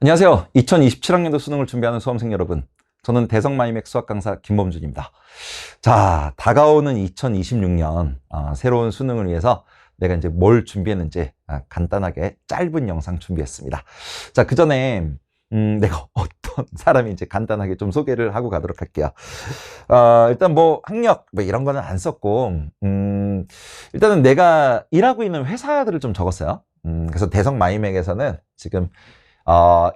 안녕하세요. 2027학년도 수능을 준비하는 수험생 여러분. 저는 대성마이맥 수학 강사 김범준입니다. 자, 다가오는 2026년 새로운 수능을 위해서 내가 이제 뭘 준비했는지 간단하게 짧은 영상 준비했습니다. 자, 그 전에 내가 어떤 사람인지 간단하게 좀 소개를 하고 가도록 할게요. 일단 뭐 학력 뭐 이런 거는 안 썼고 일단은 내가 일하고 있는 회사들을 좀 적었어요. 그래서 대성마이맥에서는 지금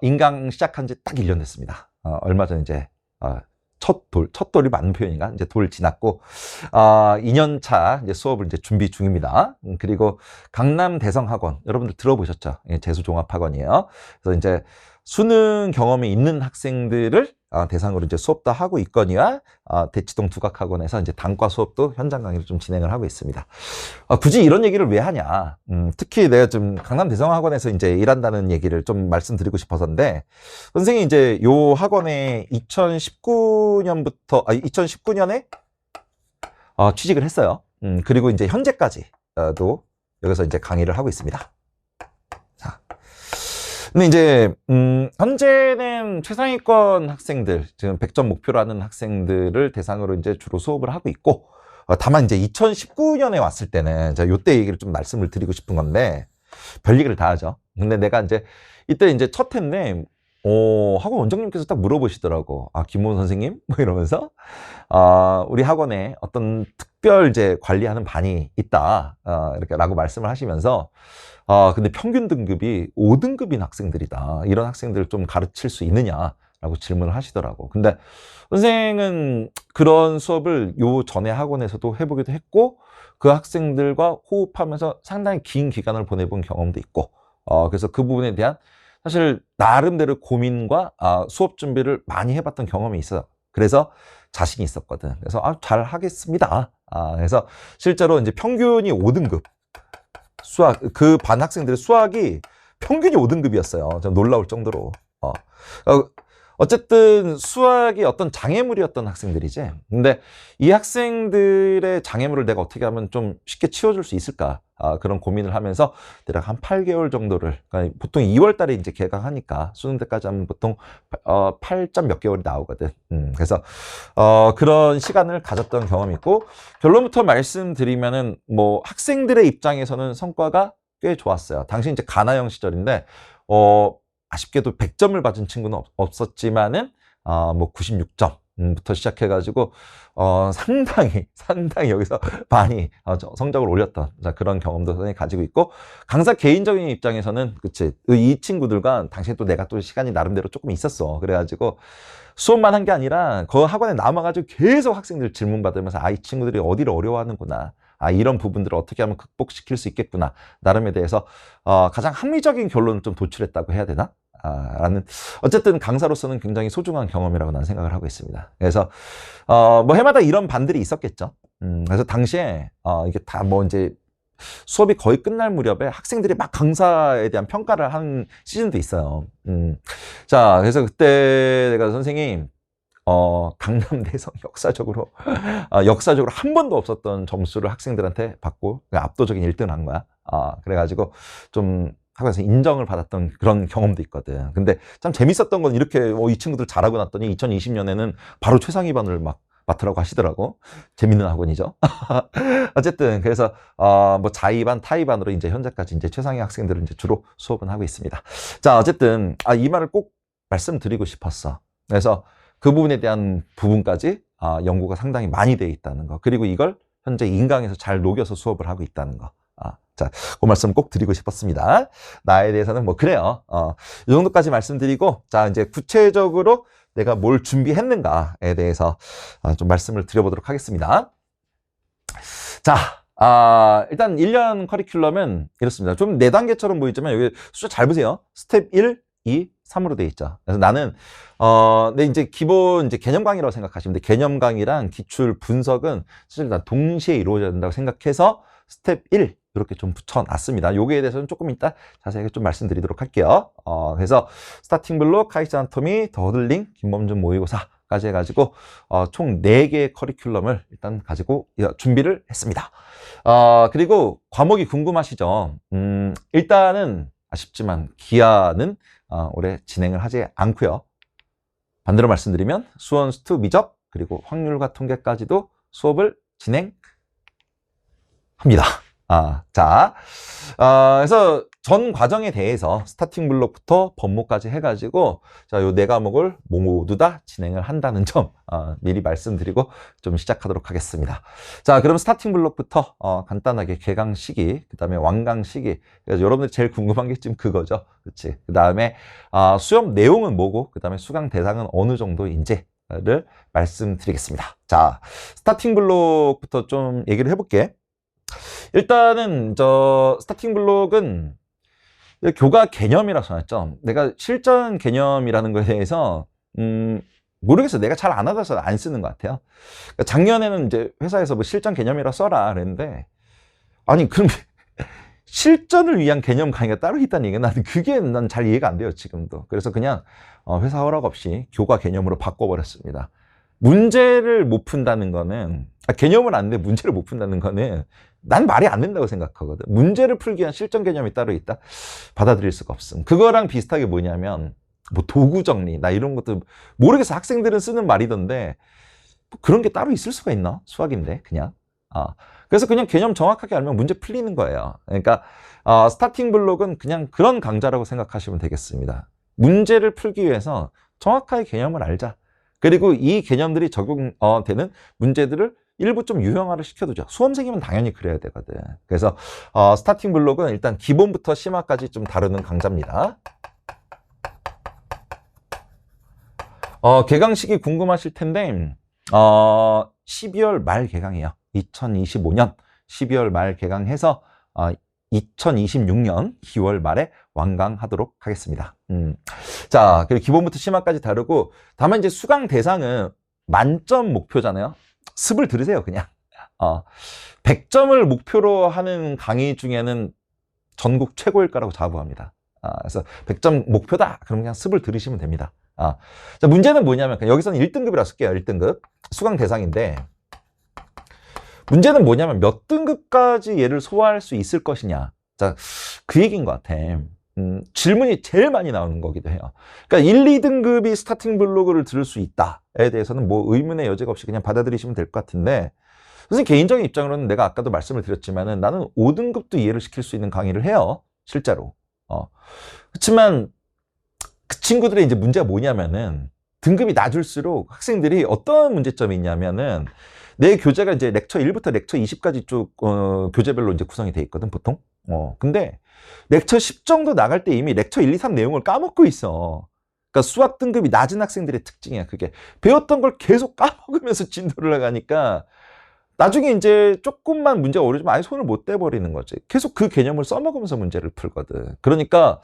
인강 시작한 지 딱 1년 됐습니다. 얼마 전에 이제, 첫 돌이 맞는 표현인가? 이제 돌 지났고, 2년 차 이제 수업을 이제 준비 중입니다. 그리고 강남 대성학원, 여러분들 들어보셨죠? 예, 재수종합학원이에요. 그래서 이제 수능 경험이 있는 학생들을 대상으로 이제 수업도 하고 있거니와 대치동 두각학원에서 이제 단과 수업도 현장 강의를 좀 진행을 하고 있습니다. 굳이 이런 얘기를 왜 하냐? 특히 내가 좀 강남 대성학원에서 이제 일한다는 얘기를 좀 말씀드리고 싶어서인데, 선생님이 이제 요 학원에 2019년에 취직을 했어요. 그리고 이제 현재까지도 여기서 이제 강의를 하고 있습니다. 자, 근데 이제 현재는 최상위권 학생들, 지금 100점 목표로 하는 학생들을 대상으로 이제 주로 수업을 하고 있고, 다만 이제 2019년에 왔을 때는 제가 요때 얘기를 좀 말씀을 드리고 싶은 건데, 별 얘기를 다 하죠. 근데 내가 이제 이때 이제 첫 해인데 학원 원장님께서 딱 물어보시더라고. 김호은 선생님? 뭐 이러면서 우리 학원에 어떤 특별 이제 관리하는 반이 있다. 이렇게 라고 말씀을 하시면서 근데 평균 등급이 5등급인 학생들이다. 이런 학생들을 좀 가르칠 수 있느냐라고 질문을 하시더라고. 근데 선생은 그런 수업을 요 전에 학원에서도 해보기도 했고, 그 학생들과 호흡하면서 상당히 긴 기간을 보내본 경험도 있고, 그래서 그 부분에 대한 사실 나름대로 고민과 수업 준비를 많이 해봤던 경험이 있어요. 그래서 자신이 있었거든. 그래서 잘 하겠습니다. 그래서 실제로 이제 평균이 5등급 수학, 그 반 학생들의 수학이 평균이 5등급이었어요. 좀 놀라울 정도로. 어쨌든 수학이 어떤 장애물이었던 학생들이지. 근데 이 학생들의 장애물을 내가 어떻게 하면 좀 쉽게 치워줄 수 있을까? 그런 고민을 하면서 대략 한 8개월 정도를, 그러니까 보통 2월 달에 이제 개강하니까 수능 때까지 하면 보통 8점 몇 개월이 나오거든. 그래서 그런 시간을 가졌던 경험이 있고, 결론부터 말씀드리면은 뭐 학생들의 입장에서는 성과가 꽤 좋았어요. 당시 이제 가나형 시절인데 아쉽게도 100점을 받은 친구는 없었지만은 뭐 96점부터 시작해가지고 상당히 여기서 많이 성적을 올렸던 그런 경험도 선생님이 가지고 있고, 강사 개인적인 입장에서는 그치, 이 친구들과 당시에 또 내가 또 시간이 나름대로 조금 있었어. 그래가지고 수업만 한 게 아니라 그 학원에 남아가지고 계속 학생들 질문 받으면서 이 친구들이 어디를 어려워하는구나, 이런 부분들을 어떻게 하면 극복시킬 수 있겠구나, 나름에 대해서 가장 합리적인 결론을 좀 도출했다고 해야 되나? 라는, 어쨌든 강사로서는 굉장히 소중한 경험이라고 난 생각을 하고 있습니다. 그래서 뭐 해마다 이런 반들이 있었겠죠. 그래서 당시에 이게 다 뭐 이제 수업이 거의 끝날 무렵에 학생들이 막 강사에 대한 평가를 한 시즌도 있어요. 자, 그래서 그때 내가 선생님 강남대성 역사적으로 한 번도 없었던 점수를 학생들한테 받고 압도적인 1등을 한 거야. 그래가지고 좀 학교에서 인정을 받았던 그런 경험도 있거든. 근데 참 재밌었던 건 이렇게 이 친구들 잘하고 났더니 2020년에는 바로 최상위반을 막 맡으라고 하시더라고. 재밌는 학원이죠. 어쨌든 그래서 뭐 자위반, 타위반으로 이제 현재까지 이제 최상위 학생들을 이제 주로 수업은 하고 있습니다. 자, 어쨌든 이 말을 꼭 말씀드리고 싶었어. 그래서 그 부분에 대한 부분까지 연구가 상당히 많이 돼 있다는 거. 그리고 이걸 현재 인강에서 잘 녹여서 수업을 하고 있다는 거. 자, 그 말씀 꼭 드리고 싶었습니다. 나에 대해서는 뭐 그래요. 이 정도까지 말씀드리고, 자, 이제 구체적으로 내가 뭘 준비했는가에 대해서 좀 말씀을 드려보도록 하겠습니다. 자, 일단 1년 커리큘럼은 이렇습니다. 좀 4단계처럼 보이지만 여기 숫자 잘 보세요. 스텝 1, 2, 3으로 돼 있죠. 그래서 나는 네, 이제 기본 이제 개념 강의라고 생각하시면 돼. 개념 강의랑 기출 분석은 사실 다 동시에 이루어져야 된다고 생각해서 스텝 1 이렇게 좀 붙여놨습니다. 요거에 대해서는 조금 이따 자세하게 좀 말씀드리도록 할게요. 그래서 스타팅 블록, 카이스 아나토미, 더 허들링, 김범준 모의고사까지 해가지고 총 4개의 커리큘럼을 일단 가지고 준비를 했습니다. 그리고 과목이 궁금하시죠? 일단은 아쉽지만 기아는 올해 진행을 하지 않고요. 반대로 말씀드리면 수원, 수투, 미적 그리고 확률과 통계까지도 수업을 진행합니다. 자, 그래서 전 과정에 대해서 스타팅 블록부터 법목까지 해가지고 자, 요 네 과목을 모두 다 진행을 한다는 점 미리 말씀드리고 좀 시작하도록 하겠습니다. 자, 그럼 스타팅 블록부터 간단하게 개강 시기, 그 다음에 완강 시기. 그래서 여러분들 제일 궁금한 게 지금 그거죠. 그렇지? 그 다음에 수업 내용은 뭐고, 그 다음에 수강 대상은 어느 정도인지를 말씀드리겠습니다. 자, 스타팅 블록부터 좀 얘기를 해볼게. 일단은 스타팅 블록은 교과 개념이라서 했죠. 내가 실전 개념이라는 거에 대해서 모르겠어. 내가 잘 안 하다서 안 쓰는 것 같아요. 그러니까 작년에는 이제 회사에서 뭐 실전 개념이라 써라 그랬는데, 아니 그럼 실전을 위한 개념 강의가 따로 있다는 얘기가 난 잘 이해가 안 돼요 지금도. 그래서 그냥 회사 허락 없이 교과 개념으로 바꿔버렸습니다. 문제를 못 푼다는 거는 개념은 아는데 문제를 못 푼다는 거는 난 말이 안 된다고 생각하거든. 문제를 풀기 위한 실전 개념이 따로 있다? 받아들일 수가 없음. 그거랑 비슷하게 뭐냐면 뭐 도구 정리 나 이런 것도 모르겠어. 학생들은 쓰는 말이던데 뭐 그런 게 따로 있을 수가 있나? 수학인데 그냥. 그래서 그냥 개념 정확하게 알면 문제 풀리는 거예요. 그러니까 스타팅 블록은 그냥 그런 강좌라고 생각하시면 되겠습니다. 문제를 풀기 위해서 정확하게 개념을 알자. 그리고 이 개념들이 적용되는 문제들을 일부 좀 유형화를 시켜두죠. 수험생이면 당연히 그래야 되거든. 그래서 스타팅 블록은 일단 기본부터 심화까지 좀 다루는 강좌입니다. 개강 시기 궁금하실 텐데 12월 말 개강이에요. 2025년 12월 말 개강해서 2026년 2월 말에 완강하도록 하겠습니다. 자, 그리고 기본부터 심화까지 다루고, 다만 이제 수강 대상은 만점 목표잖아요. 습을 들으세요, 그냥. 100점을 목표로 하는 강의 중에는 전국 최고일 거라고 자부합니다. 그래서 100점 목표다. 그럼 그냥 습을 들으시면 됩니다. 자, 문제는 뭐냐면, 여기서는 1등급이라 쓸게요. 1등급. 수강 대상인데, 문제는 뭐냐면 몇 등급까지 얘를 소화할 수 있을 것이냐. 자, 그 얘기인 것 같아. 질문이 제일 많이 나오는 거기도 해요. 그러니까 1, 2등급이 스타팅 블록을 들을 수 있다에 대해서는 뭐 의문의 여지가 없이 그냥 받아들이시면 될 것 같은데, 선생님 개인적인 입장으로는 내가 아까도 말씀을 드렸지만은 나는 5등급도 이해를 시킬 수 있는 강의를 해요. 실제로. 그렇지만 그 친구들의 이제 문제가 뭐냐면은 등급이 낮을수록 학생들이 어떤 문제점이 있냐면은 내 교재가 이제 렉처 1부터 렉처 20까지 쭉 교재별로 이제 구성이 돼 있거든 보통. 근데 렉처 10 정도 나갈 때 이미 렉처 1, 2, 3 내용을 까먹고 있어. 그러니까 수학 등급이 낮은 학생들의 특징이야. 그게 배웠던 걸 계속 까먹으면서 진도를 나가니까 나중에 이제 조금만 문제가 어려지면 아예 손을 못 대버리는 거지. 계속 그 개념을 써먹으면서 문제를 풀거든. 그러니까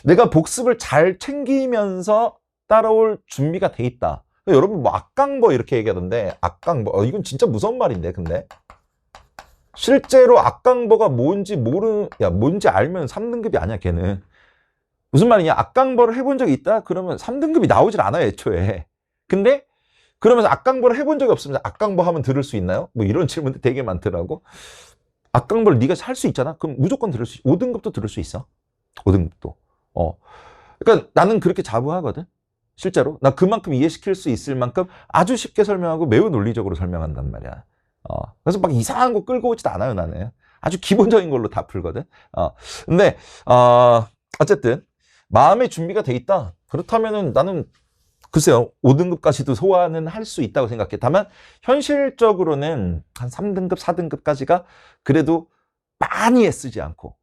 내가 복습을 잘 챙기면서 따라올 준비가 돼 있다. 여러분 뭐 악강버 이렇게 얘기하던데, 악강버 이건 진짜 무서운 말인데. 근데 실제로 악강버가 뭔지 뭔지 알면 3등급이 아니야 걔는. 무슨 말이냐, 악강버를 해본 적이 있다? 그러면 3등급이 나오질 않아요 애초에. 근데 그러면서 악강버를 해본 적이 없으면 악강버 하면 들을 수 있나요? 뭐 이런 질문들 되게 많더라고. 악강버를 네가 할 수 있잖아? 그럼 무조건 들을 수 있어. 5등급도 들을 수 있어. 5등급도. 그러니까 나는 그렇게 자부하거든. 실제로 나 그만큼 이해시킬 수 있을 만큼 아주 쉽게 설명하고 매우 논리적으로 설명한단 말이야. 그래서 막 이상한 거 끌고 오지도 않아요 나는. 아주 기본적인 걸로 다 풀거든. 근데 어쨌든 마음의 준비가 돼 있다. 그렇다면은 나는 글쎄요 5등급까지도 소화는 할 수 있다고 생각해. 다만 현실적으로는 한 3등급 4등급까지가 그래도 많이 애쓰지 않고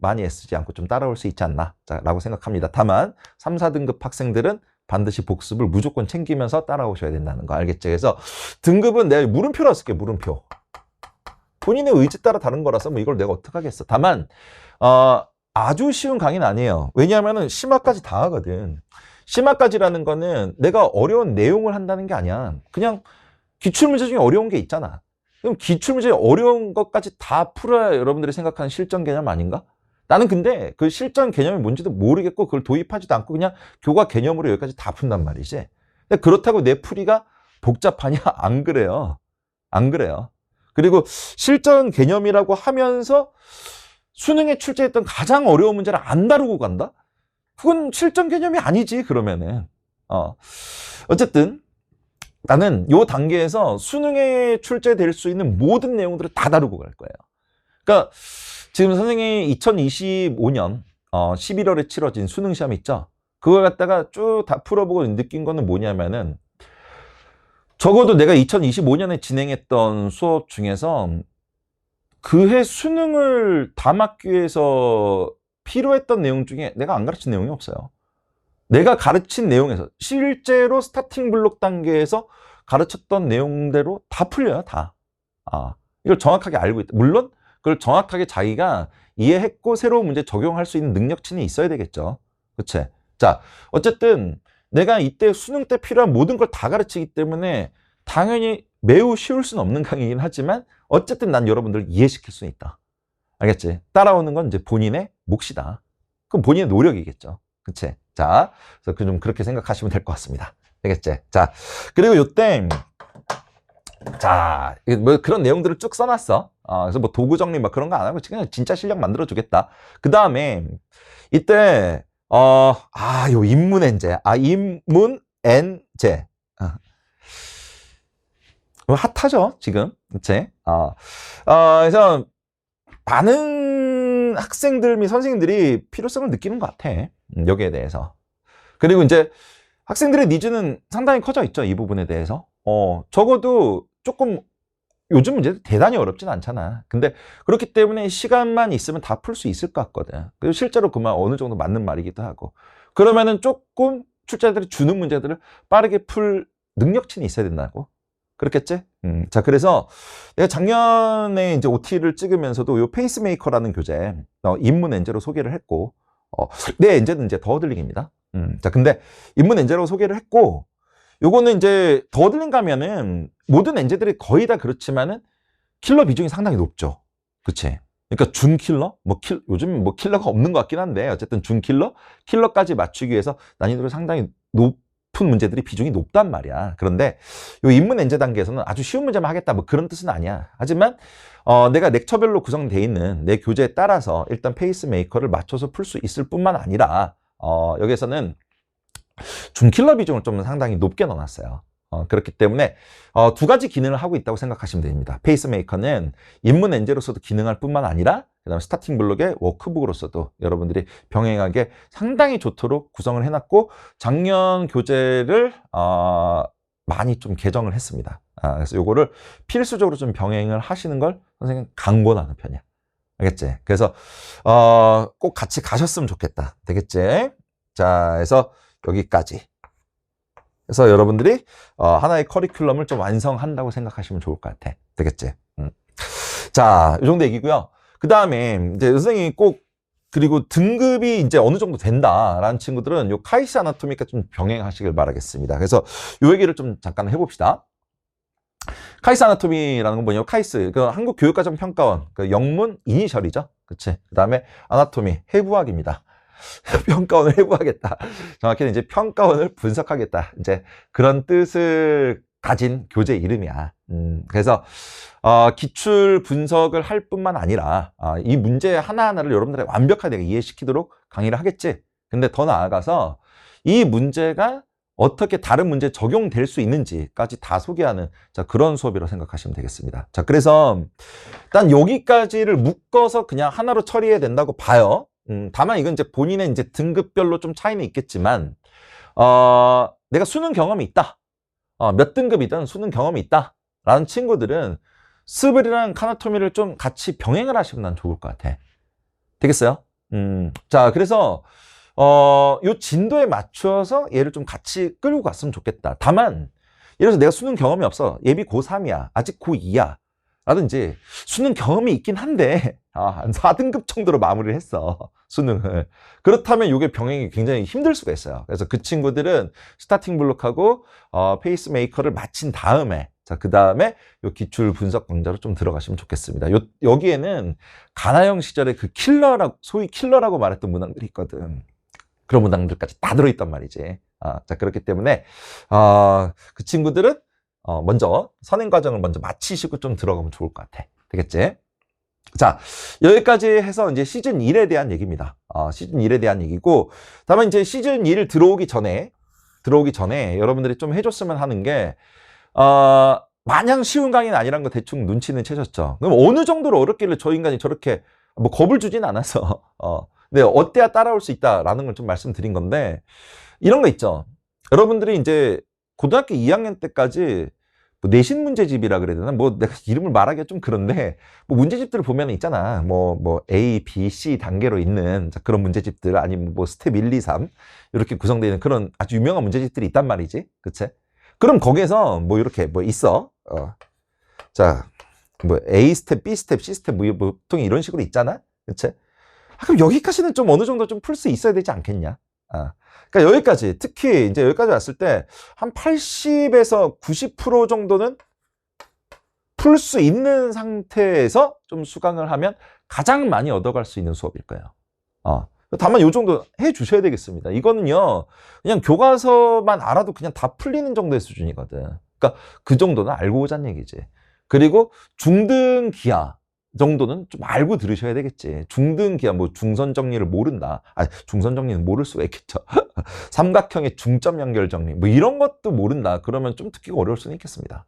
좀 따라올 수 있지 않나 라고 생각합니다. 다만 3, 4등급 학생들은 반드시 복습을 무조건 챙기면서 따라오셔야 된다는 거 알겠죠? 그래서 등급은 내가 물음표라 쓸게. 물음표. 본인의 의지 따라 다른 거라서 뭐 이걸 내가 어떡하겠어. 다만 아주 쉬운 강의는 아니에요. 왜냐하면은 심화까지 다 하거든. 심화까지라는 거는 내가 어려운 내용을 한다는 게 아니야. 그냥 기출문제 중에 어려운 게 있잖아. 그럼 기출문제 어려운 것까지 다 풀어야 여러분들이 생각하는 실전 개념 아닌가? 나는 근데 그 실전 개념이 뭔지도 모르겠고 그걸 도입하지도 않고 그냥 교과 개념으로 여기까지 다 푼단 말이지. 근데 그렇다고 내 풀이가 복잡하냐? 안 그래요. 안 그래요. 그리고 실전 개념이라고 하면서 수능에 출제했던 가장 어려운 문제를 안 다루고 간다? 그건 실전 개념이 아니지, 그러면은. 어쨌든 나는 요 단계에서 수능에 출제될 수 있는 모든 내용들을 다 다루고 갈 거예요. 그러니까 지금 선생님이 2025년 11월에 치러진 수능 시험 있죠? 그걸 갖다가 쭉 다 풀어보고 느낀 거는 뭐냐면은 적어도 내가 2025년에 진행했던 수업 중에서 그해 수능을 담았기 위해서 필요했던 내용 중에 내가 안 가르친 내용이 없어요. 내가 가르친 내용에서 실제로 스타팅 블록 단계에서 가르쳤던 내용대로 다 풀려요, 다. 이걸 정확하게 알고 있다. 물론 그걸 정확하게 자기가 이해했고 새로운 문제 적용할 수 있는 능력치는 있어야 되겠죠. 그치? 자, 어쨌든 내가 이때 수능 때 필요한 모든 걸 다 가르치기 때문에 당연히 매우 쉬울 수는 없는 강의이긴 하지만 어쨌든 난 여러분들을 이해시킬 수 있다. 알겠지? 따라오는 건 이제 본인의 몫이다. 그럼 본인의 노력이겠죠. 그치? 자, 그래서 좀 그렇게 생각하시면 될 것 같습니다. 되겠지? 자, 그리고 요때, 자, 뭐 그런 내용들을 쭉 써놨어. 그래서 뭐 도구 정리 막 그런 거 안 하고 그냥 진짜 실력 만들어 주겠다. 그 다음에, 이때, 요 인문엔제. 인문엔제. 핫하죠, 지금. 그치? 그래서 많은 학생들 및 선생님들이 필요성을 느끼는 것 같아. 여기에 대해서. 그리고 이제 학생들의 니즈는 상당히 커져 있죠, 이 부분에 대해서. 적어도 조금 요즘 문제도 대단히 어렵진 않잖아. 근데 그렇기 때문에 시간만 있으면 다 풀 수 있을 것 같거든. 그리고 실제로 그 말 어느 정도 맞는 말이기도 하고. 그러면은 조금 출제자들이 주는 문제들을 빠르게 풀 능력치는 있어야 된다고. 그렇겠지? 자, 그래서 내가 작년에 이제 OT를 찍으면서도 요 페이스메이커라는 교재, 인문 엔제로 소개를 했고, 내 엔제는 이제 더들링입니다. 자, 근데 인문 엔제로 소개를 했고, 요거는 이제 더들링 가면은 모든 엔제들이 거의 다 그렇지만은 킬러 비중이 상당히 높죠. 그치? 그러니까 준킬러? 요즘 뭐 킬러가 없는 것 같긴 한데, 어쨌든 준킬러? 킬러까지 맞추기 위해서 난이도를 상당히 높은 문제들이 비중이 높단 말이야. 그런데 요 인문 엔제 단계에서는 아주 쉬운 문제만 하겠다 뭐 그런 뜻은 아니야. 하지만 내가 렉처별로 구성되어 있는 내 교재에 따라서 일단 페이스메이커를 맞춰서 풀 수 있을 뿐만 아니라 여기에서는 준킬러 비중을 좀 상당히 높게 넣어놨어요. 그렇기 때문에 두 가지 기능을 하고 있다고 생각하시면 됩니다. 페이스메이커는 인문 엔제로서도 기능할 뿐만 아니라 그다음에 스타팅 블록의 워크북으로서도 여러분들이 병행하게 상당히 좋도록 구성을 해놨고 작년 교재를 많이 좀 개정을 했습니다. 그래서 요거를 필수적으로 좀 병행을 하시는 걸 선생님 강권하는 편이야. 알겠지? 그래서 꼭 같이 가셨으면 좋겠다. 되겠지? 자, 그래서 여기까지. 그래서 여러분들이 하나의 커리큘럼을 좀 완성한다고 생각하시면 좋을 것 같아. 되겠지? 자, 이 정도 얘기고요. 그 다음에 이제 선생님이 꼭 그리고 등급이 이제 어느 정도 된다라는 친구들은 요 카이스 아나토미까 좀 병행하시길 바라겠습니다. 그래서 요 얘기를 좀 잠깐 해봅시다. 카이스 아나토미라는 건 뭐냐면 카이스, 그 한국교육과정평가원, 그 영문 이니셜이죠. 그치? 그 다음에 아나토미, 해부학입니다. 평가원을 해부하겠다. 정확히는 이제 평가원을 분석하겠다. 이제 그런 뜻을 가진 교재 이름이야. 그래서 기출 분석을 할 뿐만 아니라 이 문제 하나하나를 여러분들에게 완벽하게 이해시키도록 강의를 하겠지. 근데 더 나아가서 이 문제가 어떻게 다른 문제에 적용될 수 있는지까지 다 소개하는 그런 수업이라고 생각하시면 되겠습니다. 자, 그래서 일단 여기까지를 묶어서 그냥 하나로 처리해야 된다고 봐요. 다만 이건 이제 본인의 이제 등급별로 좀 차이는 있겠지만, 내가 수능 경험이 있다. 몇 등급이든 수능 경험이 있다. 라는 친구들은 스블이랑 카나토미를 좀 같이 병행을 하시면 난 좋을 것 같아. 되겠어요? 자, 그래서, 요 진도에 맞춰서 얘를 좀 같이 끌고 갔으면 좋겠다. 다만, 예를 들어서 내가 수능 경험이 없어. 예비 고3이야. 아직 고2야. 라든지 수능 경험이 있긴 한데 한 4등급 정도로 마무리를 했어, 수능을. 그렇다면 이게 병행이 굉장히 힘들 수가 있어요. 그래서 그 친구들은 스타팅 블록하고 페이스메이커를 마친 다음에 그 다음에 요 기출 분석 강좌로 좀 들어가시면 좋겠습니다. 여기에는 가나형 시절에 그 킬러라고, 소위 킬러라고 말했던 문항들이 있거든. 그런 문항들까지 다 들어있단 말이지. 자, 그렇기 때문에 그 친구들은 먼저 선행 과정을 먼저 마치시고 좀 들어가면 좋을 것 같아. 되겠지? 자, 여기까지 해서 이제 시즌 1에 대한 얘기입니다. 시즌 1에 대한 얘기고, 다만 이제 시즌 1 들어오기 전에 여러분들이 좀 해줬으면 하는 게, 마냥 쉬운 강의는 아니란 거 대충 눈치는 채셨죠. 그럼 어느 정도로 어렵길래 저 인간이 저렇게 뭐 겁을 주진 않아서, 근데 어때야 따라올 수 있다라는 걸 좀 말씀드린 건데, 이런 거 있죠. 여러분들이 이제 고등학교 2학년 때까지 뭐 내신 문제집이라 그래야 되나? 뭐 내가 이름을 말하기가 좀 그런데 뭐 문제집들을 보면 있잖아. 뭐 A, B, C 단계로 있는 그런 문제집들 아니면 뭐 스텝 1, 2, 3 이렇게 구성되어 있는 그런 아주 유명한 문제집들이 있단 말이지. 그치? 그럼 거기에서 뭐 이렇게 뭐 있어. 자, 뭐 A 스텝, B 스텝, C 스텝 뭐 보통 이런 식으로 있잖아. 그치? 그럼 여기까지는 좀 어느 정도 좀 풀 수 있어야 되지 않겠냐? 그러니까 여기까지, 특히 이제 여기까지 왔을 때 한 80에서 90% 정도는 풀 수 있는 상태에서 좀 수강을 하면 가장 많이 얻어갈 수 있는 수업일 거예요. 다만 이 정도 해 주셔야 되겠습니다. 이거는요, 그냥 교과서만 알아도 그냥 다 풀리는 정도의 수준이거든. 그러니까 그 정도는 알고 오자는 얘기지. 그리고 중등 기하 정도는 좀 알고 들으셔야 되겠지. 중등 기하, 뭐 중선 정리를 모른다. 중선 정리는 모를 수가 있겠죠. 삼각형의 중점 연결 정리, 뭐 이런 것도 모른다. 그러면 좀 듣기가 어려울 수는 있겠습니다.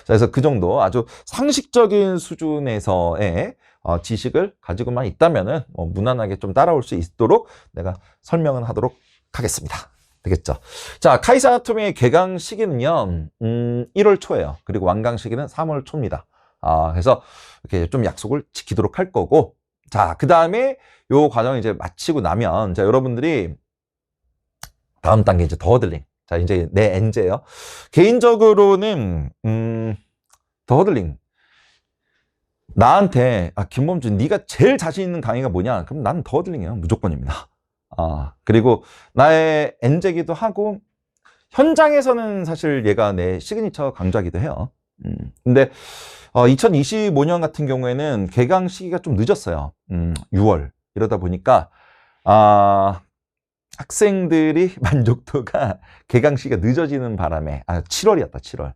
그래서 그 정도 아주 상식적인 수준에서의 지식을 가지고만 있다면은 무난하게 좀 따라올 수 있도록 내가 설명은 하도록 하겠습니다. 되겠죠? 자, 카이사 아나토미의 개강 시기는요, 1월 초예요. 그리고 완강 시기는 3월 초입니다. 그래서 이렇게 좀 약속을 지키도록 할 거고, 자, 그 다음에 요 과정을 이제 마치고 나면, 자, 여러분들이 다음 단계 이제 더 허들링. 자, 이제 내 엔제예요. 개인적으로는, 더 허들링. 나한테, 김범준, 네가 제일 자신 있는 강의가 뭐냐? 그럼 나는 더 허들링이에요. 무조건입니다. 그리고 나의 엔제기도 하고, 현장에서는 사실 얘가 내 시그니처 강좌기도 해요. 근데 2025년 같은 경우에는 개강 시기가 좀 늦었어요. 6월. 이러다 보니까 학생들이 만족도가 개강 시기가 늦어지는 바람에 7월이었다. 7월.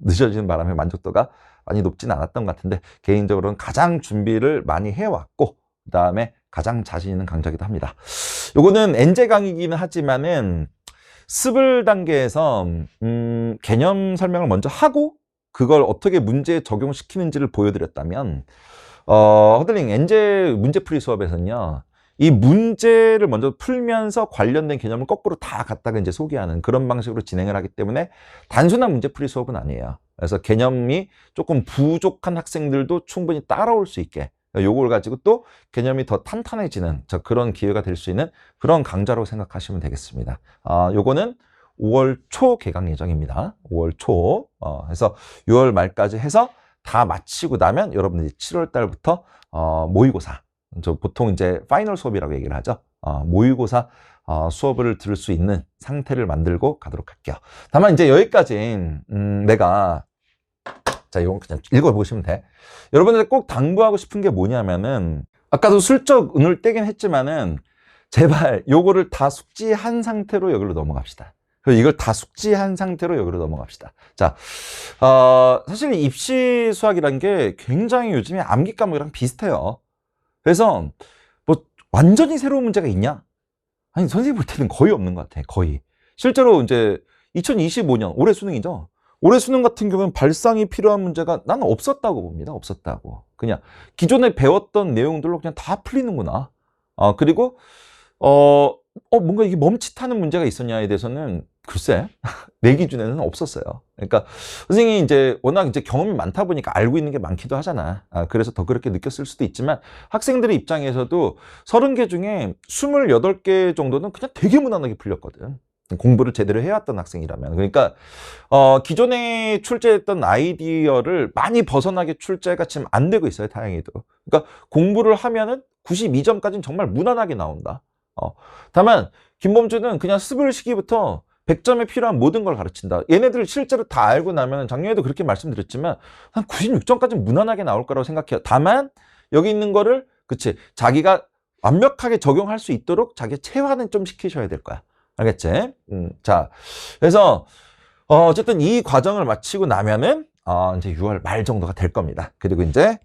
늦어지는 바람에 만족도가 많이 높진 않았던 것 같은데 개인적으로는 가장 준비를 많이 해왔고 그 다음에 가장 자신 있는 강좌기도 합니다. 요거는 엔제 강의이기는 하지만은 스블 단계에서 개념 설명을 먼저 하고 그걸 어떻게 문제에 적용시키는지를 보여드렸다면 허들링 엔제 문제풀이 수업에서는요. 이 문제를 먼저 풀면서 관련된 개념을 거꾸로 다 갖다가 이제 소개하는 그런 방식으로 진행을 하기 때문에 단순한 문제풀이 수업은 아니에요. 그래서 개념이 조금 부족한 학생들도 충분히 따라올 수 있게 요걸 가지고 또 개념이 더 탄탄해지는 그런 기회가 될 수 있는 그런 강좌로 생각하시면 되겠습니다. 요거는 5월 초 개강 예정입니다. 5월 초. 그래서 6월 말까지 해서 다 마치고 나면 여러분들이 7월 달부터 모의고사. 보통 이제 파이널 수업이라고 얘기를 하죠. 모의고사 수업을 들을 수 있는 상태를 만들고 가도록 할게요. 다만 이제 여기까지 내가 자, 이건 그냥 읽어보시면 돼. 여러분들 꼭 당부하고 싶은 게 뭐냐면은 아까도 슬쩍 운을 떼긴 했지만은 제발 요거를 다 숙지한 상태로 여기로 넘어갑시다. 그리고 이걸 다 숙지한 상태로 여기로 넘어갑시다. 자, 사실 입시 수학이란 게 굉장히 요즘에 암기 과목이랑 비슷해요. 그래서 뭐 완전히 새로운 문제가 있냐? 아니, 선생님 볼 때는 거의 없는 것 같아. 거의. 실제로 이제 2025년 올해 수능이죠. 올해 수능 같은 경우는 발상이 필요한 문제가 나는 없었다고 봅니다. 없었다고. 그냥 기존에 배웠던 내용들로 그냥 다 풀리는구나. 그리고 뭔가 이게 멈칫하는 문제가 있었냐에 대해서는 글쎄 내 기준에는 없었어요. 그러니까 선생님이 이제 워낙 이제 경험이 많다 보니까 알고 있는 게 많기도 하잖아. 그래서 더 그렇게 느꼈을 수도 있지만 학생들의 입장에서도 30개 중에 28개 정도는 그냥 되게 무난하게 풀렸거든. 공부를 제대로 해왔던 학생이라면. 그러니까 기존에 출제했던 아이디어를 많이 벗어나게 출제가 지금 안 되고 있어요. 다행히도. 그러니까 공부를 하면은 92점까지는 정말 무난하게 나온다. 다만 김범주는 그냥 스블 시기부터 100점에 필요한 모든 걸 가르친다. 얘네들 실제로 다 알고 나면 작년에도 그렇게 말씀드렸지만 한 96점까지는 무난하게 나올 거라고 생각해요. 다만 여기 있는 거를 그치 자기가 완벽하게 적용할 수 있도록 자기 체화는 좀 시키셔야 될 거야. 알겠지? 자, 그래서 어쨌든 이 과정을 마치고 나면은 이제 6월 말 정도가 될 겁니다. 그리고 이제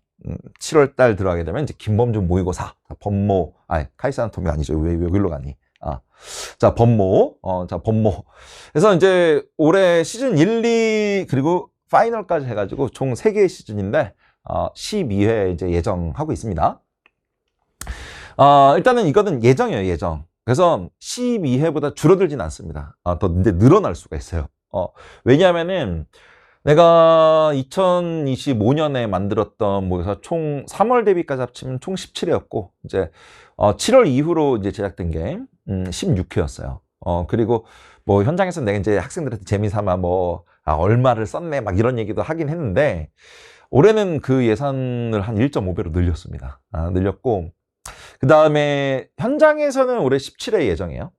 7월 달 들어가게 되면 이제 김범준 모의고사, 법모, 카이스 아나토미 아니죠. 왜 여기로 가니? 자, 법모, 자, 법모. 그래서 이제 올해 시즌 1, 2, 그리고 파이널까지 해가지고 총 3개의 시즌인데, 12회 이제 예정하고 있습니다. 일단은 이거는 예정이에요, 예정. 그래서 12회보다 줄어들진 않습니다. 더 이제 늘어날 수가 있어요. 왜냐하면은 내가 2025년에 만들었던 모의고사 총 3월 대비까지 합치면 총 17회였고, 이제 7월 이후로 이제 제작된 게 16회였어요. 그리고 뭐 현장에서 내가 이제 학생들한테 재미삼아 뭐 얼마를 썼네 막 이런 얘기도 하긴 했는데, 올해는 그 예산을 한 1.5배로 늘렸습니다. 늘렸고, 그 다음에 현장에서는 올해 17회 예정이에요.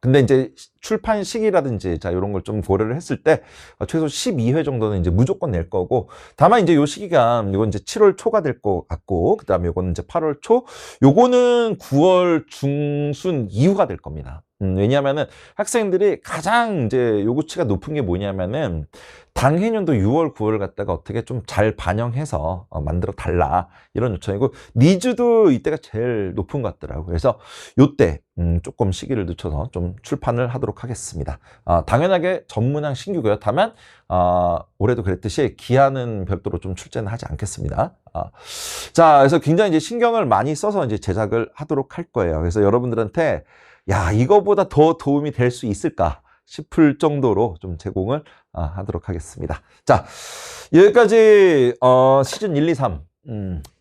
근데 이제 출판 시기라든지 자 이런 걸 좀 고려를 했을 때 최소 12회 정도는 이제 무조건 낼 거고, 다만 이제 요 시기가 이건 이제 7월 초가 될 것 같고, 그다음에 요거는 이제 8월 초, 요거는 9월 중순 이후가 될 겁니다. 왜냐하면은 학생들이 가장 이제 요구치가 높은 게 뭐냐면은 당해년도 6월, 9월 갖다가 어떻게 좀 잘 반영해서 만들어 달라 이런 요청이고, 니즈도 이때가 제일 높은 것 같더라고요. 그래서 요때 조금 시기를 늦춰서 좀 출판을 하도록 하겠습니다. 당연하게 전문항 신규고요. 다만 올해도 그랬듯이 기한은 별도로 좀 출제는 하지 않겠습니다. 자, 그래서 굉장히 이제 신경을 많이 써서 이제 제작을 하도록 할 거예요. 그래서 여러분들한테 야, 이거보다 더 도움이 될 수 있을까 싶을 정도로 좀 제공을 하도록 하겠습니다. 자, 여기까지 시즌 1, 2, 3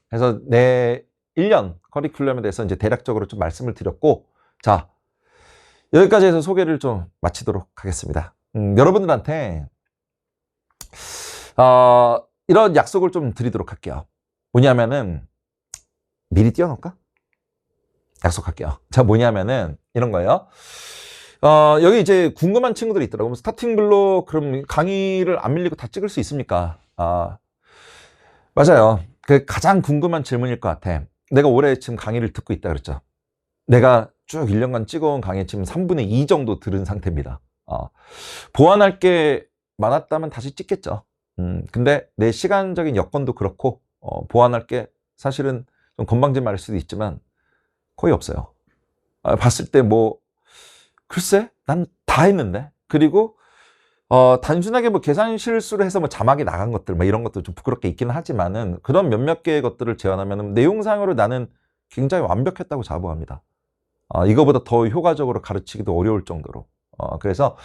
그래서 내 1년 커리큘럼에 대해서 이제 대략적으로 좀 말씀을 드렸고, 자, 여기까지 해서 소개를 좀 마치도록 하겠습니다. 여러분들한테 이런 약속을 좀 드리도록 할게요. 뭐냐면은 미리 띄워놓을까? 약속할게요. 자, 뭐냐면은 이런 거예요. 여기 이제 궁금한 친구들이 있더라고요. 스타팅 블록 그럼 강의를 안 밀리고 다 찍을 수 있습니까? 맞아요. 그 가장 궁금한 질문일 것 같아. 내가 올해 지금 강의를 듣고 있다 그랬죠. 내가 쭉 1년간 찍어온 강의 지금 3분의 2 정도 들은 상태입니다. 보완할 게 많았다면 다시 찍겠죠. 근데 내 시간적인 여건도 그렇고 보완할 게 사실은 좀 건방진 말일 수도 있지만 거의 없어요. 봤을 때 뭐 글쎄 난 다 했는데, 그리고 단순하게 뭐 계산 실수를 해서 뭐 자막이 나간 것들 뭐 이런 것도 좀 부끄럽게 있기는 하지만은 그런 몇몇 개의 것들을 제외하면 내용상으로 나는 굉장히 완벽했다고 자부합니다. 이거보다 더 효과적으로 가르치기도 어려울 정도로. 그래서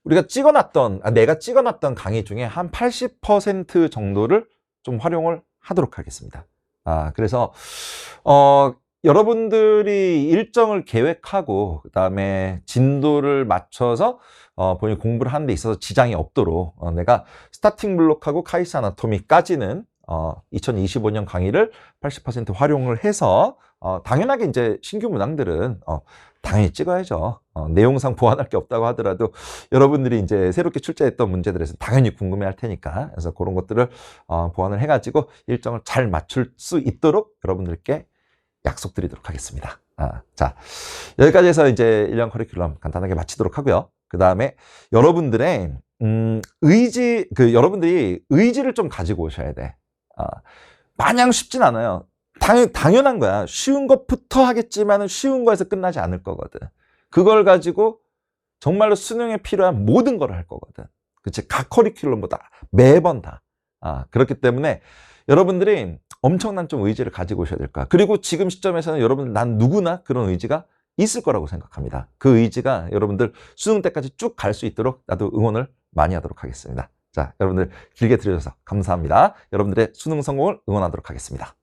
우리가 찍어놨던 내가 찍어놨던 강의 중에 한 80% 정도를 좀 활용을 하도록 하겠습니다. 그래서 여러분들이 일정을 계획하고 그다음에 진도를 맞춰서 본인 공부를 하는 데 있어서 지장이 없도록 내가 스타팅 블록하고 카이스 아나토미까지는 2025년 강의를 80% 활용을 해서 당연하게 이제 신규 문항들은 당연히 찍어야죠. 내용상 보완할 게 없다고 하더라도 여러분들이 이제 새롭게 출제했던 문제들에서 당연히 궁금해 할 테니까, 그래서 그런 것들을 보완을 해가지고 일정을 잘 맞출 수 있도록 여러분들께 약속드리도록 하겠습니다. 자, 여기까지 해서 이제 1년 커리큘럼 간단하게 마치도록 하고요. 그 다음에 여러분들의 여러분들이 의지를 좀 가지고 오셔야 돼. 마냥 쉽진 않아요. 당연한 거야. 쉬운 것부터 하겠지만은 쉬운 거에서 끝나지 않을 거거든. 그걸 가지고 정말로 수능에 필요한 모든 걸 할 거거든. 그치? 각 커리큘럼보다 매번 다. 그렇기 때문에 여러분들이 엄청난 좀 의지를 가지고 오셔야 될 거야. 그리고 지금 시점에서는 여러분들 난 누구나 그런 의지가 있을 거라고 생각합니다. 그 의지가 여러분들 수능 때까지 쭉 갈 수 있도록 나도 응원을 많이 하도록 하겠습니다. 자, 여러분들 길게 들어주셔서 감사합니다. 여러분들의 수능 성공을 응원하도록 하겠습니다.